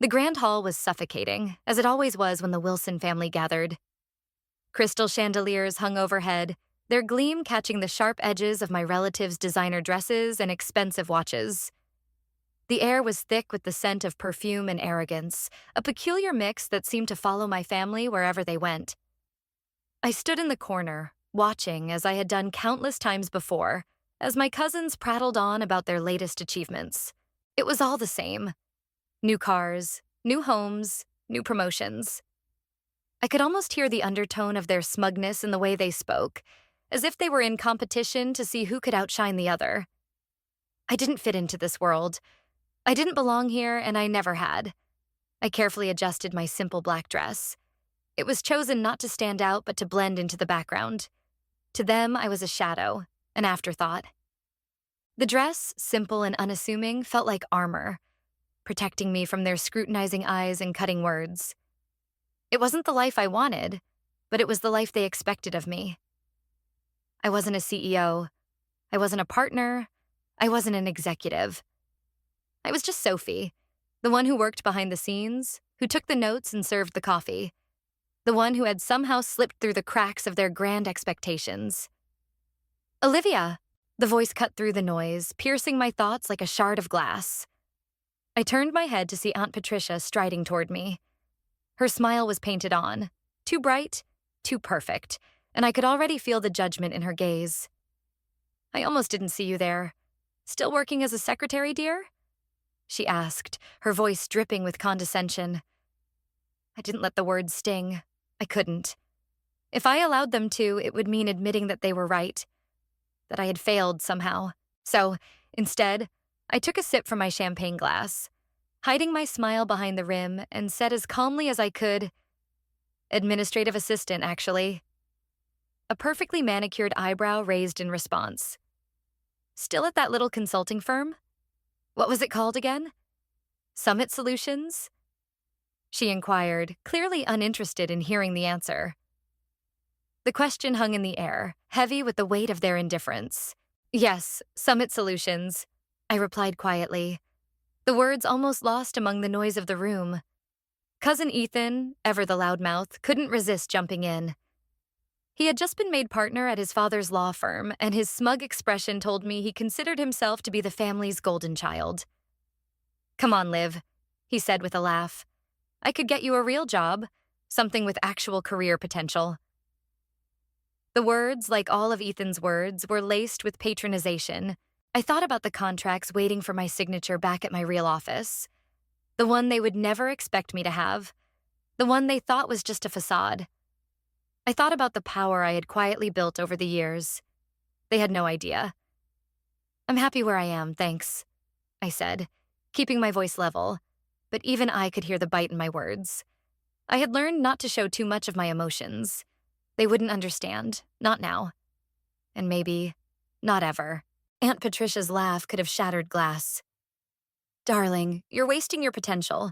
The grand hall was suffocating, as it always was when the Wilson family gathered. Crystal chandeliers hung overhead, their gleam catching the sharp edges of my relatives' designer dresses and expensive watches. The air was thick with the scent of perfume and arrogance, a peculiar mix that seemed to follow my family wherever they went. I stood in the corner, watching as I had done countless times before, as my cousins prattled on about their latest achievements. It was all the same. New cars, new homes, new promotions. I could almost hear the undertone of their smugness in the way they spoke, as if they were in competition to see who could outshine the other. I didn't fit into this world. I didn't belong here, and I never had. I carefully adjusted my simple black dress. It was chosen not to stand out, but to blend into the background. To them, I was a shadow, an afterthought. The dress, simple and unassuming, felt like armor, protecting me from their scrutinizing eyes and cutting words. It wasn't the life I wanted, but it was the life they expected of me. I wasn't a CEO. I wasn't a partner. I wasn't an executive. I was just Sophie, the one who worked behind the scenes, who took the notes and served the coffee, the one who had somehow slipped through the cracks of their grand expectations. Olivia! The voice cut through the noise, piercing my thoughts like a shard of glass. I turned my head to see Aunt Patricia striding toward me. Her smile was painted on, too bright, too perfect, and I could already feel the judgment in her gaze. "I almost didn't see you there. Still working as a secretary, dear?" she asked, her voice dripping with condescension. I didn't let the words sting. I couldn't. If I allowed them to, it would mean admitting that they were right, that I had failed somehow. So, instead, I took a sip from my champagne glass, hiding my smile behind the rim, and said as calmly as I could, "Administrative assistant, actually." A perfectly manicured eyebrow raised in response. "Still at that little consulting firm? What was it called again? Summit Solutions?" she inquired, clearly uninterested in hearing the answer. The question hung in the air, heavy with the weight of their indifference. "Yes, Summit Solutions," I replied quietly, the words almost lost among the noise of the room. Cousin Ethan, ever the loudmouth, couldn't resist jumping in. He had just been made partner at his father's law firm, and his smug expression told me he considered himself to be the family's golden child. "Come on, Liv," he said with a laugh. "I could get you a real job, something with actual career potential." The words, like all of Ethan's words, were laced with patronization. I thought about the contracts waiting for my signature back at my real office. The one they would never expect me to have. The one they thought was just a facade. I thought about the power I had quietly built over the years. They had no idea. "I'm happy where I am, thanks," I said, keeping my voice level, but even I could hear the bite in my words. I had learned not to show too much of my emotions. They wouldn't understand, not now. And maybe, not ever. Aunt Patricia's laugh could have shattered glass. "Darling, you're wasting your potential.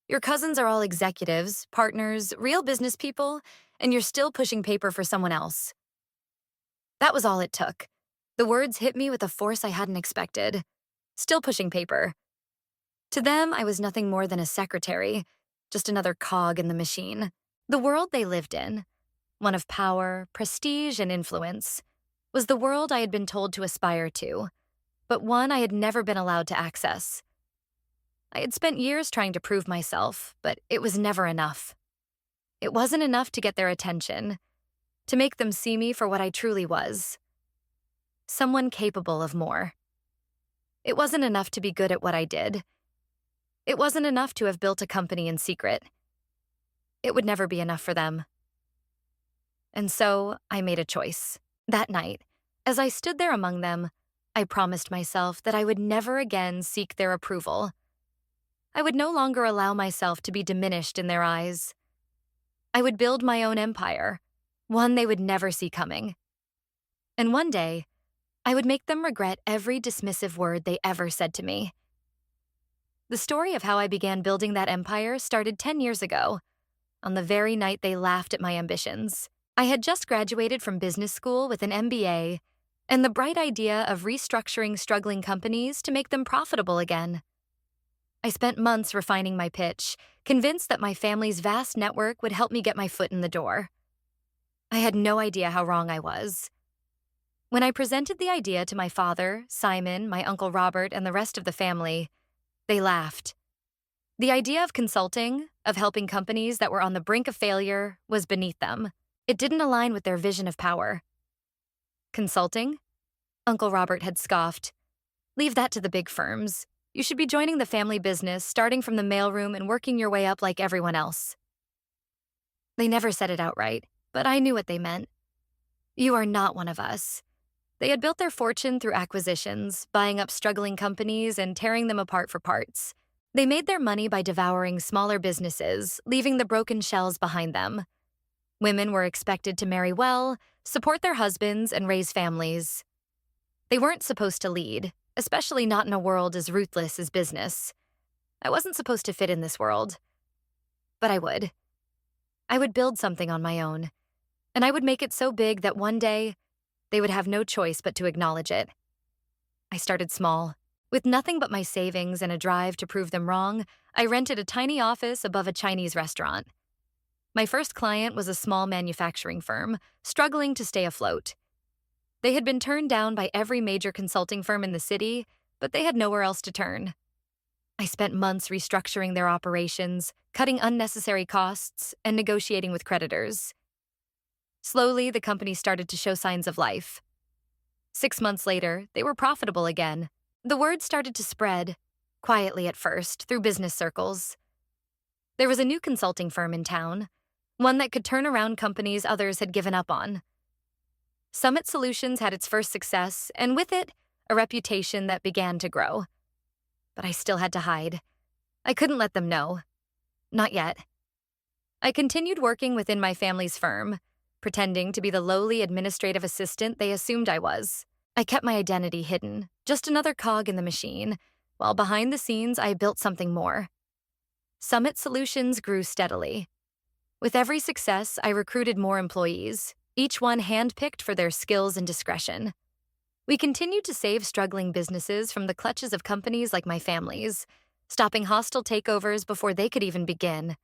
Your cousins are all executives, partners, real business people, and you're still pushing paper for someone else." That was all it took. The words hit me with a force I hadn't expected. Still pushing paper. To them, I was nothing more than a secretary, just another cog in the machine. The world they lived in, one of power, prestige, and influence, was the world I had been told to aspire to, but one I had never been allowed to access. I had spent years trying to prove myself, but it was never enough. It wasn't enough to get their attention, to make them see me for what I truly was. Someone capable of more. It wasn't enough to be good at what I did. It wasn't enough to have built a company in secret. It would never be enough for them. And so I made a choice. That night, as I stood there among them, I promised myself that I would never again seek their approval. I would no longer allow myself to be diminished in their eyes. I would build my own empire, one they would never see coming. And one day, I would make them regret every dismissive word they ever said to me. The story of how I began building that empire started 10 years ago, on the very night they laughed at my ambitions. I had just graduated from business school with an MBA and the bright idea of restructuring struggling companies to make them profitable again. I spent months refining my pitch, convinced that my family's vast network would help me get my foot in the door. I had no idea how wrong I was. When I presented the idea to my father, Simon, my uncle Robert, and the rest of the family, they laughed. The idea of consulting, of helping companies that were on the brink of failure, was beneath them. It didn't align with their vision of power. Consulting? Uncle Robert had scoffed. Leave that to the big firms. You should be joining the family business, starting from the mailroom and working your way up like everyone else. They never said it outright, but I knew what they meant. You are not one of us. They had built their fortune through acquisitions, buying up struggling companies and tearing them apart for parts. They made their money by devouring smaller businesses, leaving the broken shells behind them. Women were expected to marry well, support their husbands, and raise families. They weren't supposed to lead, especially not in a world as ruthless as business. I wasn't supposed to fit in this world. But I would. I would build something on my own, and I would make it so big that one day, they would have no choice but to acknowledge it. I started small. With nothing but my savings and a drive to prove them wrong, I rented a tiny office above a Chinese restaurant. My first client was a small manufacturing firm, struggling to stay afloat. They had been turned down by every major consulting firm in the city, but they had nowhere else to turn. I spent months restructuring their operations, cutting unnecessary costs, and negotiating with creditors. Slowly, the company started to show signs of life. 6 months later, they were profitable again. The word started to spread, quietly at first, through business circles. There was a new consulting firm in town, one that could turn around companies others had given up on. Summit Solutions had its first success, and with it, a reputation that began to grow. But I still had to hide. I couldn't let them know. Not yet. I continued working within my family's firm, pretending to be the lowly administrative assistant they assumed I was. I kept my identity hidden, just another cog in the machine, while behind the scenes I built something more. Summit Solutions grew steadily. With every success, I recruited more employees, each one handpicked for their skills and discretion. We continued to save struggling businesses from the clutches of companies like my family's, stopping hostile takeovers before they could even begin.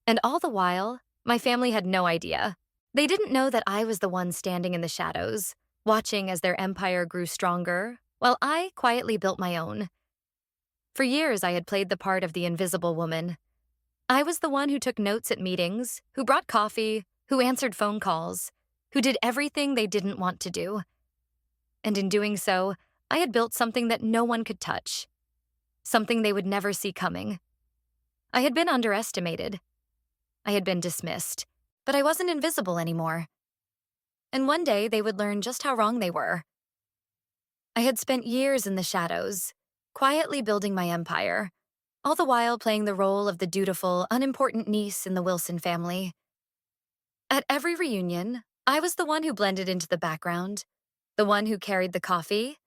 And all the while, my family had no idea. They didn't know that I was the one standing in the shadows, watching as their empire grew stronger, while I quietly built my own. For years, I had played the part of the invisible woman. I was the one who took notes at meetings, who brought coffee, who answered phone calls, who did everything they didn't want to do. And in doing so, I had built something that no one could touch, something they would never see coming. I had been underestimated. I had been dismissed, but I wasn't invisible anymore. And one day they would learn just how wrong they were. I had spent years in the shadows, quietly building my empire, all the while playing the role of the dutiful, unimportant niece in the Wilson family. At every reunion, I was the one who blended into the background, the one who carried the coffee,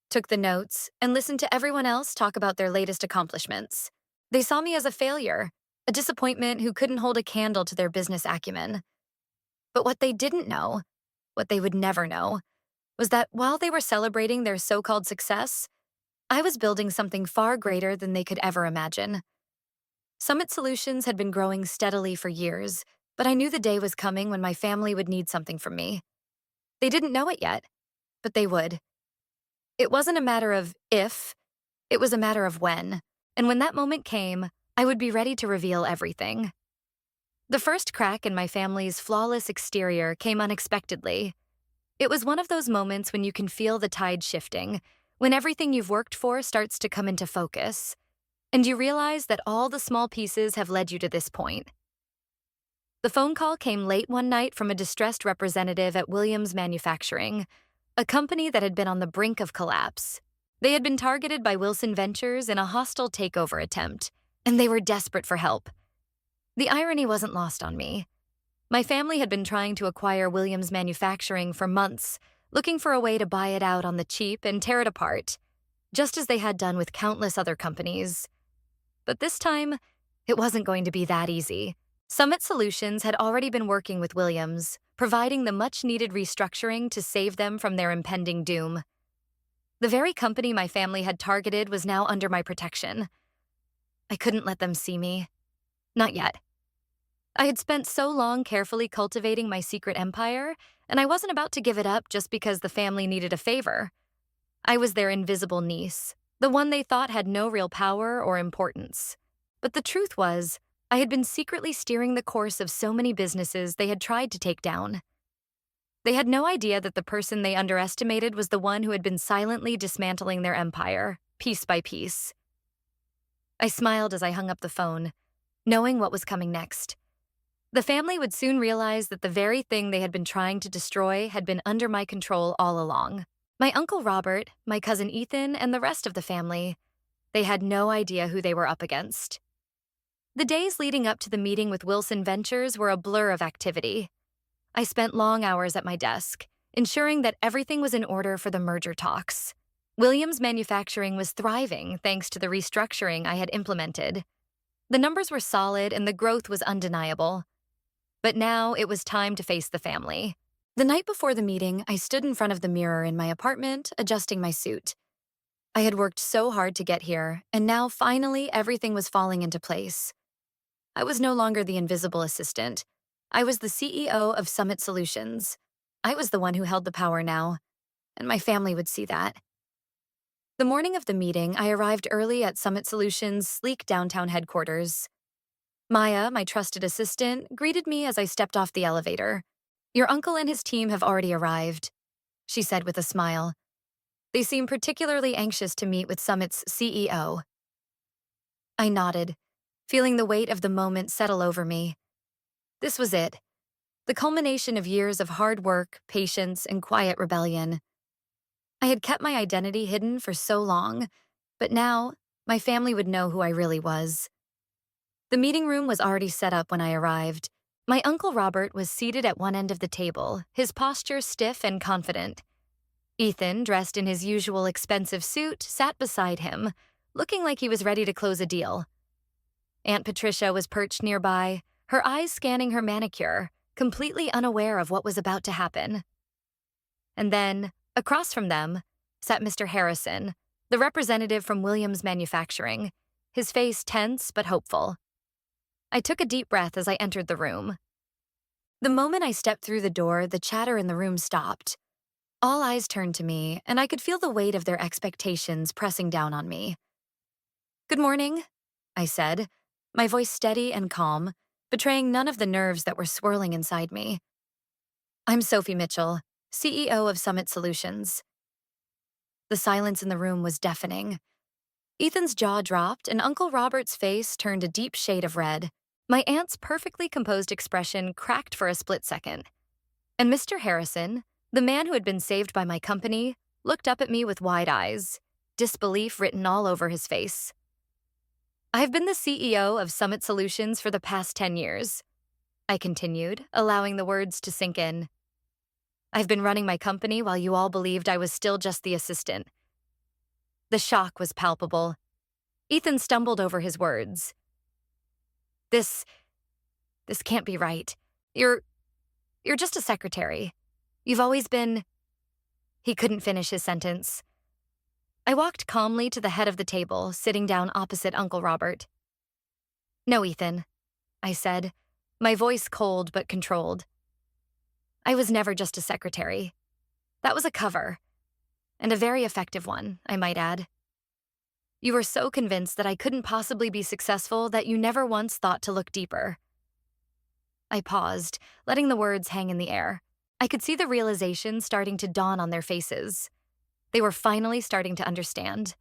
took the notes, and listened to everyone else talk about their latest accomplishments. They saw me as a failure, a disappointment who couldn't hold a candle to their business acumen. But what they didn't know, what they would never know, was that while they were celebrating their so-called success, I was building something far greater than they could ever imagine. Summit Solutions had been growing steadily for years, but I knew the day was coming when my family would need something from me. They didn't know it yet, but they would. It wasn't a matter of if, it was a matter of when. And when that moment came, I would be ready to reveal everything. The first crack in my family's flawless exterior came unexpectedly. It was one of those moments when you can feel the tide shifting, when everything you've worked for starts to come into focus, and you realize that all the small pieces have led you to this point. The phone call came late one night from a distressed representative at Williams Manufacturing, a company that had been on the brink of collapse. They had been targeted by Wilson Ventures in a hostile takeover attempt, and they were desperate for help. The irony wasn't lost on me. My family had been trying to acquire Williams Manufacturing for months, looking for a way to buy it out on the cheap and tear it apart, just as they had done with countless other companies. But this time, it wasn't going to be that easy. Summit Solutions had already been working with Williams, providing the much-needed restructuring to save them from their impending doom. The very company my family had targeted was now under my protection. I couldn't let them see me. Not yet. I had spent so long carefully cultivating my secret empire, and I wasn't about to give it up just because the family needed a favor. I was their invisible niece, the one they thought had no real power or importance. But the truth was, I had been secretly steering the course of so many businesses they had tried to take down. They had no idea that the person they underestimated was the one who had been silently dismantling their empire, piece by piece. I smiled as I hung up the phone, knowing what was coming next. The family would soon realize that the very thing they had been trying to destroy had been under my control all along. My Uncle Robert, my cousin Ethan, and the rest of the family, they had no idea who they were up against. The days leading up to the meeting with Wilson Ventures were a blur of activity. I spent long hours at my desk, ensuring that everything was in order for the merger talks. Williams Manufacturing was thriving thanks to the restructuring I had implemented. The numbers were solid and the growth was undeniable. But now it was time to face the family. The night before the meeting, I stood in front of the mirror in my apartment, adjusting my suit. I had worked so hard to get here, and now finally everything was falling into place. I was no longer the invisible assistant. I was the CEO of Summit Solutions. I was the one who held the power now, and my family would see that. The morning of the meeting, I arrived early at Summit Solutions' sleek downtown headquarters. Maya, my trusted assistant, greeted me as I stepped off the elevator. "Your uncle and his team have already arrived," she said with a smile. "They seem particularly anxious to meet with Summit's CEO." I nodded, feeling the weight of the moment settle over me. This was it, the culmination of years of hard work, patience, and quiet rebellion. I had kept my identity hidden for so long, but now my family would know who I really was. The meeting room was already set up when I arrived. My Uncle Robert was seated at one end of the table, his posture stiff and confident. Ethan, dressed in his usual expensive suit, sat beside him, looking like he was ready to close a deal. Aunt Patricia was perched nearby, her eyes scanning her manicure, completely unaware of what was about to happen. And then, across from them, sat Mr. Harrison, the representative from Williams Manufacturing, his face tense but hopeful. I took a deep breath as I entered the room. The moment I stepped through the door, the chatter in the room stopped. All eyes turned to me, and I could feel the weight of their expectations pressing down on me. "Good morning," I said, my voice steady and calm, betraying none of the nerves that were swirling inside me. "I'm Sophie Mitchell, CEO of Summit Solutions." The silence in the room was deafening. Ethan's jaw dropped, and Uncle Robert's face turned a deep shade of red. My aunt's perfectly composed expression cracked for a split second. And Mr. Harrison, the man who had been saved by my company, looked up at me with wide eyes, disbelief written all over his face. "I've been the CEO of Summit Solutions for the past 10 years, I continued, allowing the words to sink in. "I've been running my company while you all believed I was still just the assistant." The shock was palpable. Ethan stumbled over his words. This can't be right. You're just a secretary. You've always been—" He couldn't finish his sentence. I walked calmly to the head of the table, sitting down opposite Uncle Robert. "No, Ethan," I said, my voice cold but controlled. "I was never just a secretary. That was a cover, and a very effective one, I might add. You were so convinced that I couldn't possibly be successful that you never once thought to look deeper." I paused, letting the words hang in the air. I could see the realization starting to dawn on their faces. They were finally starting to understand.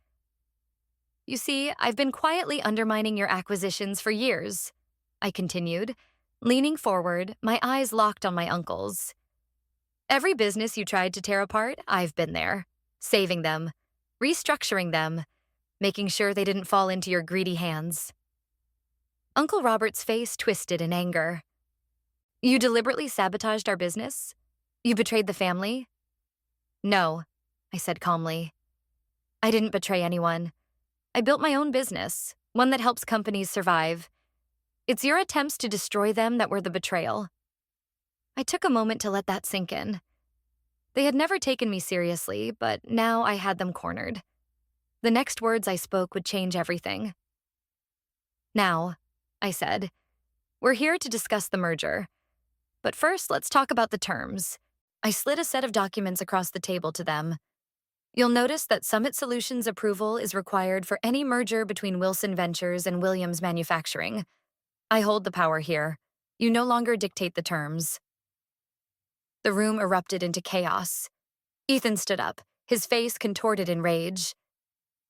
"You see, I've been quietly undermining your acquisitions for years," I continued, leaning forward, my eyes locked on my uncle's. "Every business you tried to tear apart, I've been there, saving them, restructuring them, making sure they didn't fall into your greedy hands." Uncle Robert's face twisted in anger. "You deliberately sabotaged our business? You betrayed the family?" "No," I said calmly. "I didn't betray anyone. I built my own business, one that helps companies survive. It's your attempts to destroy them that were the betrayal." I took a moment to let that sink in. They had never taken me seriously, but now I had them cornered. The next words I spoke would change everything. Now, I said, we're here to discuss the merger. But first, let's talk about the terms. I slid a set of documents across the table to them. You'll notice that Summit Solutions approval is required for any merger between Wilson Ventures and Williams Manufacturing. I hold the power here. You no longer dictate the terms. The room erupted into chaos. Ethan stood up, his face contorted in rage.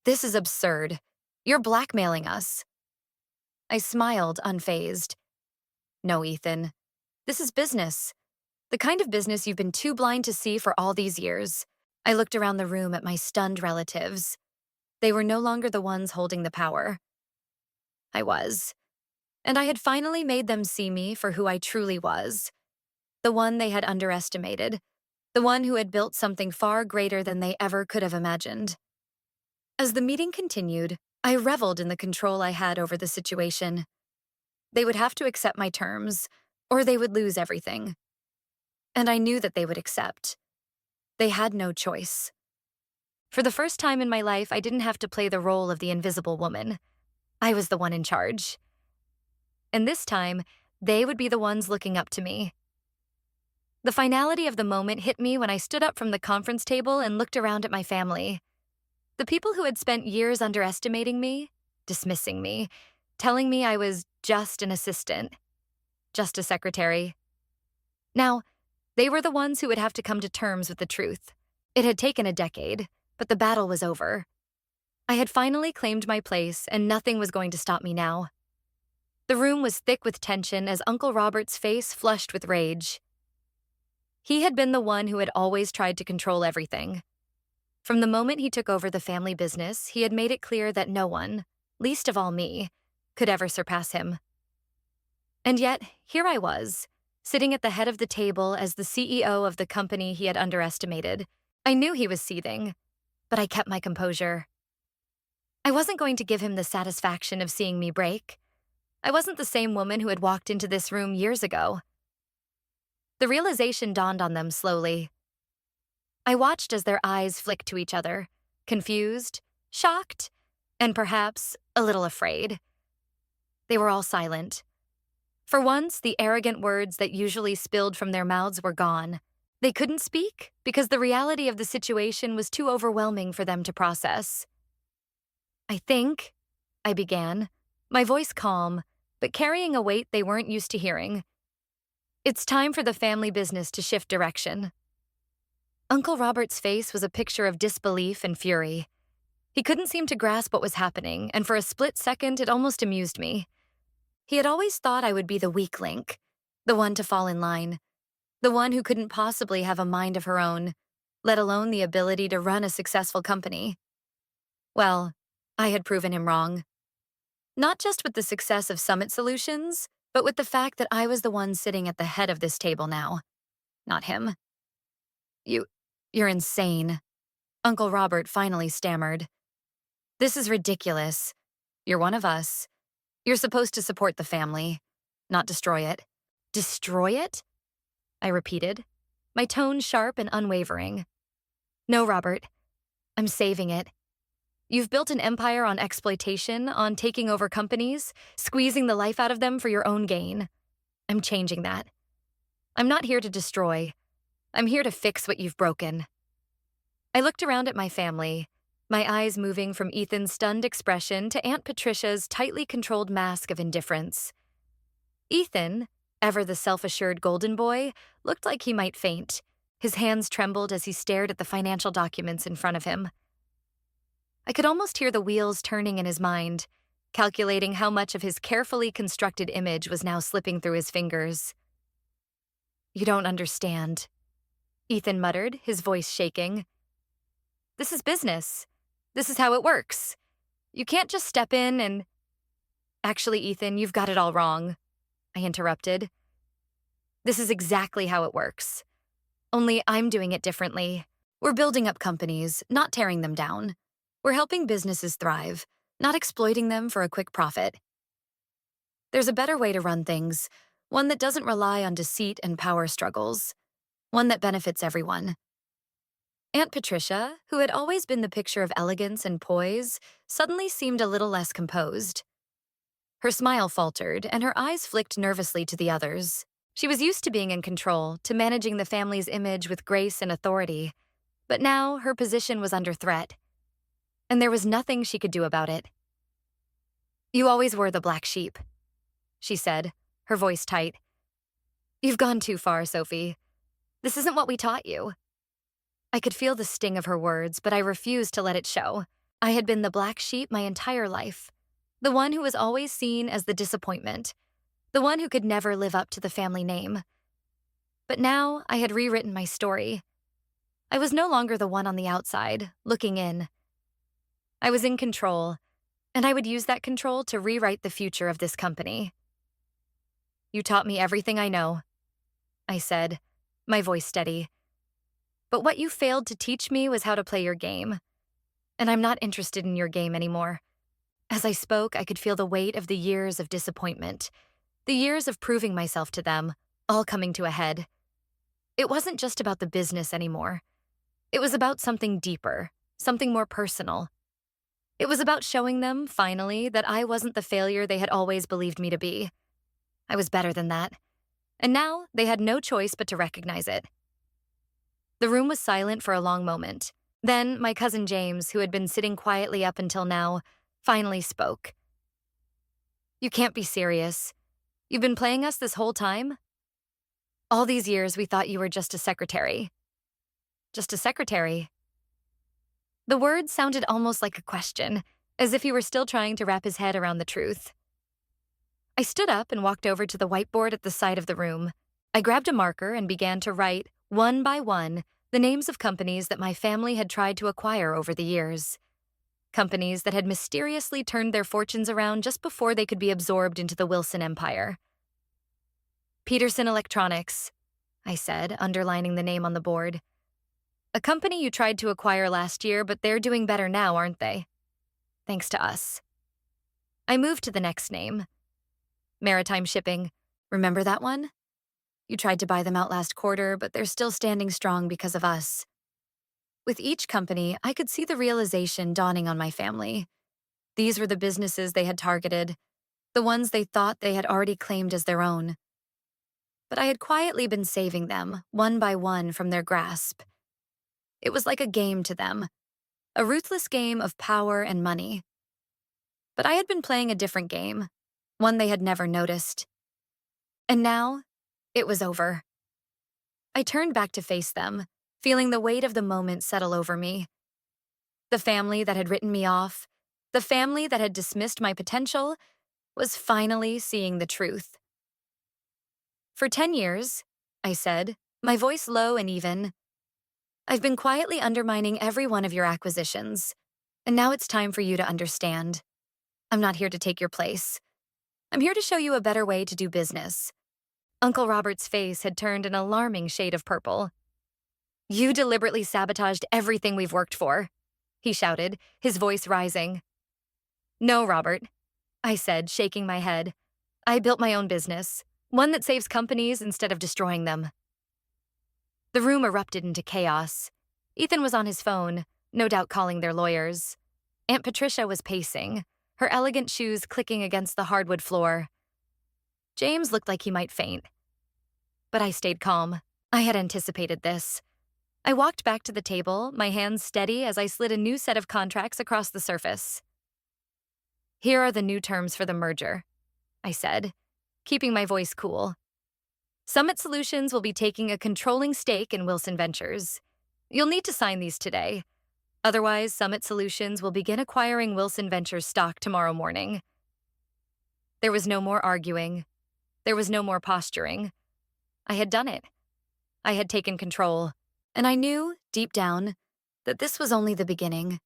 This is absurd. You're blackmailing us. I smiled, unfazed. No, Ethan. This is business. The kind of business you've been too blind to see for all these years. I looked around the room at my stunned relatives. They were no longer the ones holding the power. I was. And I had finally made them see me for who I truly was. The one they had underestimated. The one who had built something far greater than they ever could have imagined. As the meeting continued, I reveled in the control I had over the situation. They would have to accept my terms, or they would lose everything. And I knew that they would accept. They had no choice. For the first time in my life, I didn't have to play the role of the invisible woman. I was the one in charge. And this time, they would be the ones looking up to me. The finality of the moment hit me when I stood up from the conference table and looked around at my family. The people who had spent years underestimating me, dismissing me, telling me I was just an assistant, just a secretary. Now, they were the ones who would have to come to terms with the truth. It had taken a decade, but the battle was over. I had finally claimed my place, and nothing was going to stop me now. The room was thick with tension as Uncle Robert's face flushed with rage. He had been the one who had always tried to control everything. From the moment he took over the family business, he had made it clear that no one, least of all me, could ever surpass him. And yet, here I was, sitting at the head of the table as the CEO of the company he had underestimated. I knew he was seething, but I kept my composure. I wasn't going to give him the satisfaction of seeing me break. I wasn't the same woman who had walked into this room years ago. The realization dawned on them slowly. I watched as their eyes flicked to each other, confused, shocked, and perhaps a little afraid. They were all silent. For once, the arrogant words that usually spilled from their mouths were gone. They couldn't speak because the reality of the situation was too overwhelming for them to process. I began, my voice calm, but carrying a weight they weren't used to hearing. It's time for the family business to shift direction. Uncle Robert's face was a picture of disbelief and fury. He couldn't seem to grasp what was happening, and for a split second it almost amused me. He had always thought I would be the weak link, the one to fall in line, the one who couldn't possibly have a mind of her own, let alone the ability to run a successful company. Well, I had proven him wrong. Not just with the success of Summit Solutions, but with the fact that I was the one sitting at the head of this table now, not him. You're insane, Uncle Robert finally stammered. This is ridiculous. You're one of us. You're supposed to support the family, not destroy it. Destroy it? I repeated, my tone sharp and unwavering. No, Robert. I'm saving it. You've built an empire on exploitation, on taking over companies, squeezing the life out of them for your own gain. I'm changing that. I'm not here to destroy. I'm here to fix what you've broken. I looked around at my family, my eyes moving from Ethan's stunned expression to Aunt Patricia's tightly controlled mask of indifference. Ethan, ever the self-assured golden boy, looked like he might faint. His hands trembled as he stared at the financial documents in front of him. I could almost hear the wheels turning in his mind, calculating how much of his carefully constructed image was now slipping through his fingers. You don't understand, Ethan muttered, his voice shaking. This is business. This is how it works. You can't just step in and... Actually, Ethan, you've got it all wrong, I interrupted. This is exactly how it works. Only I'm doing it differently. We're building up companies, not tearing them down. We're helping businesses thrive, not exploiting them for a quick profit. There's a better way to run things, one that doesn't rely on deceit and power struggles, one that benefits everyone. Aunt Patricia, who had always been the picture of elegance and poise, suddenly seemed a little less composed. Her smile faltered, and her eyes flicked nervously to the others. She was used to being in control, to managing the family's image with grace and authority. But now her position was under threat, and there was nothing she could do about it. "You always were the black sheep," she said, her voice tight. "You've gone too far, Sophie. This isn't what we taught you." I could feel the sting of her words, but I refused to let it show. I had been the black sheep my entire life, the one who was always seen as the disappointment, the one who could never live up to the family name. But now I had rewritten my story. I was no longer the one on the outside, looking in. I was in control, and I would use that control to rewrite the future of this company. "You taught me everything I know," I said, my voice steady. "But what you failed to teach me was how to play your game. And I'm not interested in your game anymore." As I spoke, I could feel the weight of the years of disappointment, the years of proving myself to them, all coming to a head. It wasn't just about the business anymore. It was about something deeper, something more personal. It was about showing them, finally, that I wasn't the failure they had always believed me to be. I was better than that. And now they had no choice but to recognize it. The room was silent for a long moment. Then my cousin James, who had been sitting quietly up until now, finally spoke. "You can't be serious. You've been playing us this whole time? All these years we thought you were just a secretary." "Just a secretary?" The words sounded almost like a question, as if he were still trying to wrap his head around the truth. I stood up and walked over to the whiteboard at the side of the room. I grabbed a marker and began to write, one by one, the names of companies that my family had tried to acquire over the years. Companies that had mysteriously turned their fortunes around just before they could be absorbed into the Wilson empire. "Peterson Electronics," I said, underlining the name on the board. "A company you tried to acquire last year, but they're doing better now, aren't they? Thanks to us." I moved to the next name. Maritime Shipping. Remember that one? You tried to buy them out last quarter, but they're still standing strong because of us. With each company, I could see the realization dawning on my family. These were the businesses they had targeted, the ones they thought they had already claimed as their own. But I had quietly been saving them, one by one, from their grasp. It was like a game to them, a ruthless game of power and money. But I had been playing a different game, one they had never noticed. And now, it was over. I turned back to face them, feeling the weight of the moment settle over me. The family that had written me off, the family that had dismissed my potential, was finally seeing the truth. "For 10 years," I said, my voice low and even, "I've been quietly undermining every one of your acquisitions, and now it's time for you to understand. I'm not here to take your place. I'm here to show you a better way to do business." Uncle Robert's face had turned an alarming shade of purple. "You deliberately sabotaged everything we've worked for," he shouted, his voice rising. "No, Robert," I said, shaking my head. "I built my own business, one that saves companies instead of destroying them." The room erupted into chaos. Ethan was on his phone, no doubt calling their lawyers. Aunt Patricia was pacing, her elegant shoes clicking against the hardwood floor. James looked like he might faint. But I stayed calm. I had anticipated this. I walked back to the table, my hands steady as I slid a new set of contracts across the surface. "Here are the new terms for the merger," I said, keeping my voice cool. "Summit Solutions will be taking a controlling stake in Wilson Ventures. You'll need to sign these today. Otherwise, Summit Solutions will begin acquiring Wilson Ventures stock tomorrow morning." There was no more arguing. There was no more posturing. I had done it. I had taken control. And I knew, deep down, that this was only the beginning.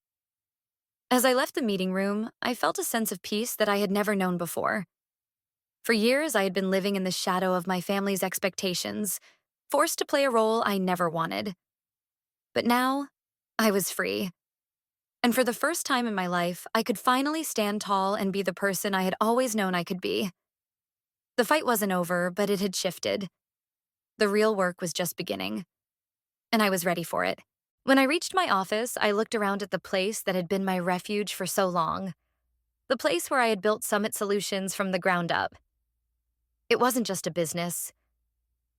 As I left the meeting room, I felt a sense of peace that I had never known before. For years, I had been living in the shadow of my family's expectations, forced to play a role I never wanted. But now, I was free. And for the first time in my life, I could finally stand tall and be the person I had always known I could be. The fight wasn't over, but it had shifted. The real work was just beginning. And I was ready for it. When I reached my office, I looked around at the place that had been my refuge for so long. the place where I had built Summit Solutions from the ground up. It wasn't just a business,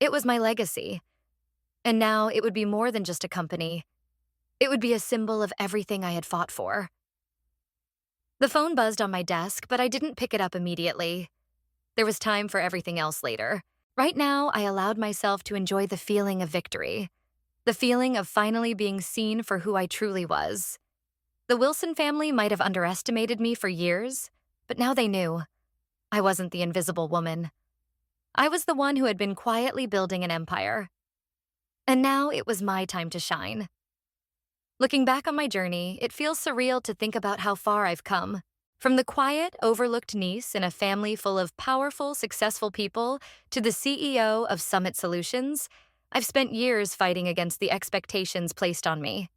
it was my legacy. And now it would be more than just a company. It would be a symbol of everything I had fought for. The phone buzzed on my desk, but I didn't pick it up immediately. There was time for everything else later. Right now, I allowed myself to enjoy the feeling of victory, the feeling of finally being seen for who I truly was. The Wilson family might have underestimated me for years, but now they knew. I wasn't the invisible woman. I was the one who had been quietly building an empire. And now it was my time to shine. Looking back on my journey, it feels surreal to think about how far I've come. From the quiet, overlooked niece in a family full of powerful, successful people to the CEO of Summit Solutions, I've spent years fighting against the expectations placed on me.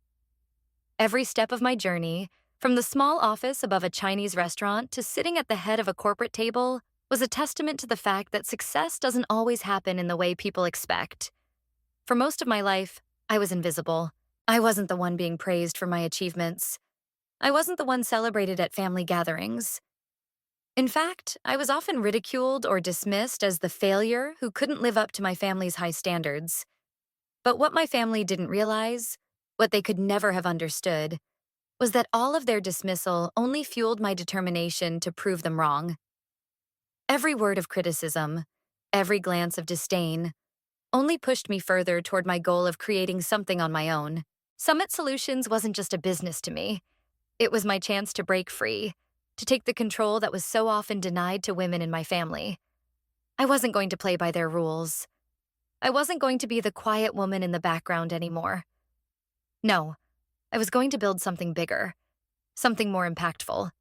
Every step of my journey, from the small office above a Chinese restaurant to sitting at the head of a corporate table, was a testament to the fact that success doesn't always happen in the way people expect. For most of my life, I was invisible. I wasn't the one being praised for my achievements. I wasn't the one celebrated at family gatherings. In fact, I was often ridiculed or dismissed as the failure who couldn't live up to my family's high standards. But what my family didn't realize, what they could never have understood, was that all of their dismissal only fueled my determination to prove them wrong. Every word of criticism, every glance of disdain, only pushed me further toward my goal of creating something on my own. Summit Solutions wasn't just a business to me. It was my chance to break free, to take the control that was so often denied to women in my family. I wasn't going to play by their rules. I wasn't going to be the quiet woman in the background anymore. No, I was going to build something bigger, something more impactful.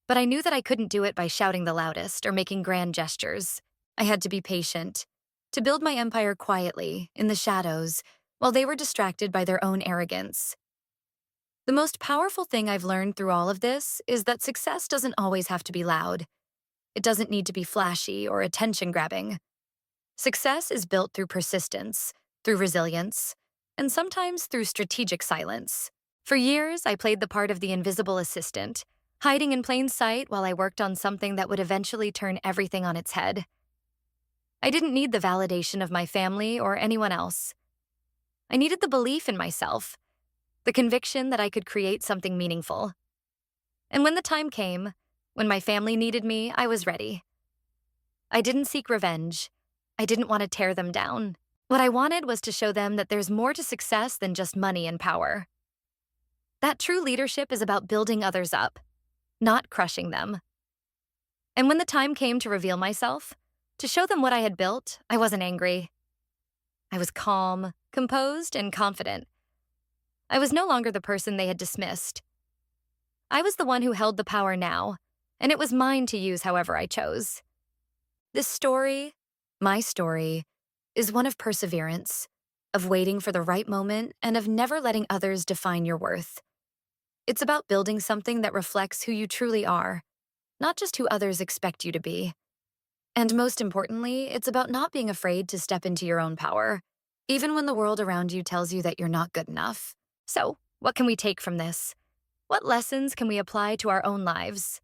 But I knew that I couldn't do it by shouting the loudest or making grand gestures. I had to be patient, to build my empire quietly, in the shadows, while they were distracted by their own arrogance. The most powerful thing I've learned through all of this is that success doesn't always have to be loud. It doesn't need to be flashy or attention-grabbing. Success is built through persistence, through resilience, and sometimes through strategic silence. For years, I played the part of the invisible assistant, hiding in plain sight while I worked on something that would eventually turn everything on its head. I didn't need the validation of my family or anyone else. I needed the belief in myself, the conviction that I could create something meaningful. And when the time came, when my family needed me, I was ready. I didn't seek revenge. I didn't want to tear them down. What I wanted was to show them that there's more to success than just money and power. That true leadership is about building others up, not crushing them. And when the time came to reveal myself, to show them what I had built, I wasn't angry. I was calm, composed, and confident. I was no longer the person they had dismissed. I was the one who held the power now, and it was mine to use however I chose. This story, my story, is one of perseverance, of waiting for the right moment, and of never letting others define your worth. It's about building something that reflects who you truly are, not just who others expect you to be. And most importantly, it's about not being afraid to step into your own power, even when the world around you tells you that you're not good enough. So, what can we take from this? What lessons can we apply to our own lives?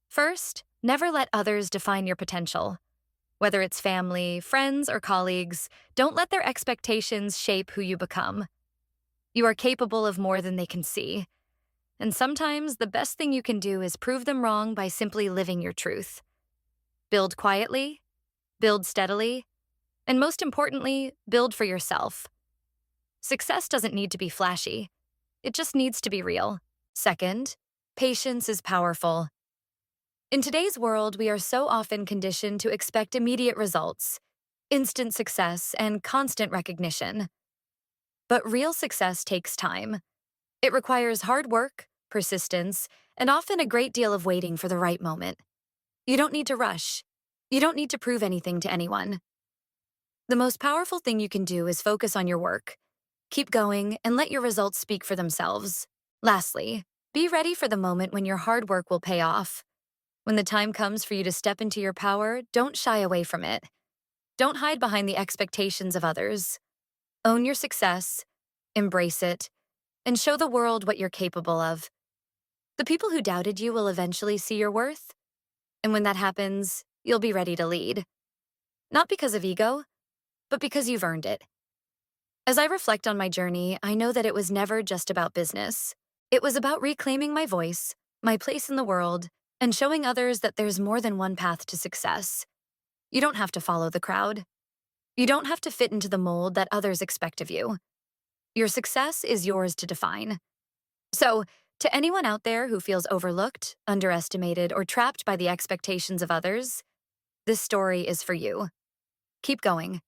First, never let others define your potential. Whether it's family, friends, or colleagues, don't let their expectations shape who you become. You are capable of more than they can see. And sometimes the best thing you can do is prove them wrong by simply living your truth. Build quietly, build steadily, and most importantly, build for yourself. Success doesn't need to be flashy. It just needs to be real. Second, patience is powerful. In today's world, we are so often conditioned to expect immediate results, instant success, and constant recognition. But real success takes time. It requires hard work, persistence, and often a great deal of waiting for the right moment. You don't need to rush. You don't need to prove anything to anyone. The most powerful thing you can do is focus on your work. Keep going and let your results speak for themselves. Lastly, be ready for the moment when your hard work will pay off. When the time comes for you to step into your power, don't shy away from it. Don't hide behind the expectations of others. Own your success, embrace it, and show the world what you're capable of. The people who doubted you will eventually see your worth, and when that happens, you'll be ready to lead. Not because of ego, but because you've earned it. As I reflect on my journey, I know that it was never just about business. It was about reclaiming my voice, my place in the world, and showing others that there's more than one path to success. You don't have to follow the crowd. You don't have to fit into the mold that others expect of you. Your success is yours to define. So, to anyone out there who feels overlooked, underestimated, or trapped by the expectations of others, this story is for you. Keep going.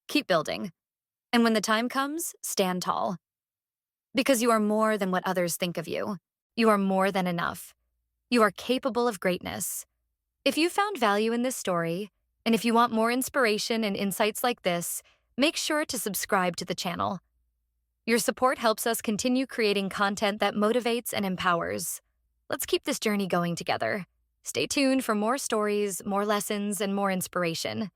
Keep building. And when the time comes, stand tall. Because you are more than what others think of you. You are more than enough. You are capable of greatness. If you found value in this story, and if you want more inspiration and insights like this, make sure to subscribe to the channel. Your support helps us continue creating content that motivates and empowers. Let's keep this journey going together. Stay tuned for more stories, more lessons, and more inspiration.